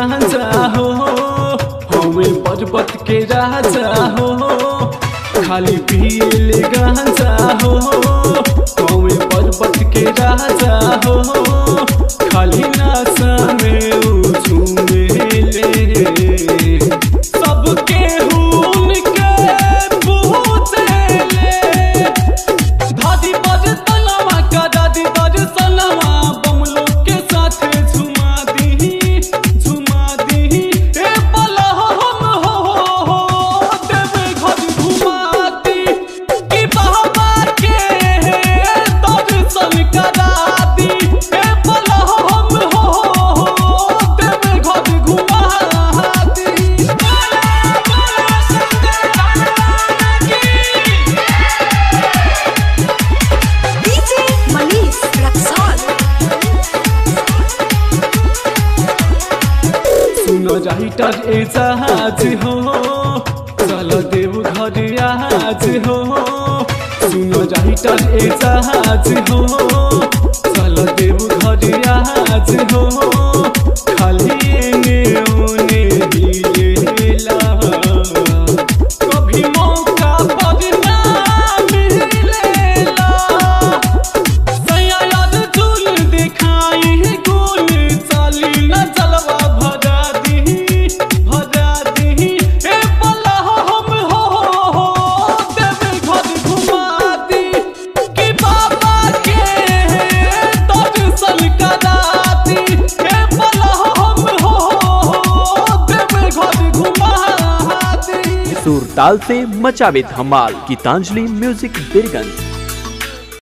गांजा हो, हमें पर्वत के राजा हो, खाली पिए गांजा हो, हमें पर्वत के राजा हो, खाली नशा में झूमेले सबके उनके पूछेले दादी बज तनवा का दादी बज सनवा बमलो के साथ झुमा दी ए बला हम हो देवे घर घुमाती कि बाबा के दर्शन करा दी ए बला हम हो देवे घर घुमाती। डीजे मनीष रक्सौल। सुनो राइटर ए जहाज हो, चल देव घर आज हो, सुनो राइटर ए जहाज हो, चल देव घर आज हो, खाली एने ओने हिलेला कभी मौका पर ना मिलेला सैया याद झूल दिखाई गुल चली न चलवा भजा दी ए बला हम हो देवे घर घुमा दी कि बाबा के दर्शन करा दी ए बला हम हो देवे घर घुमा दी। सुरताल से मचावे धमाल गीतांजलि म्यूजिक बीरगंज।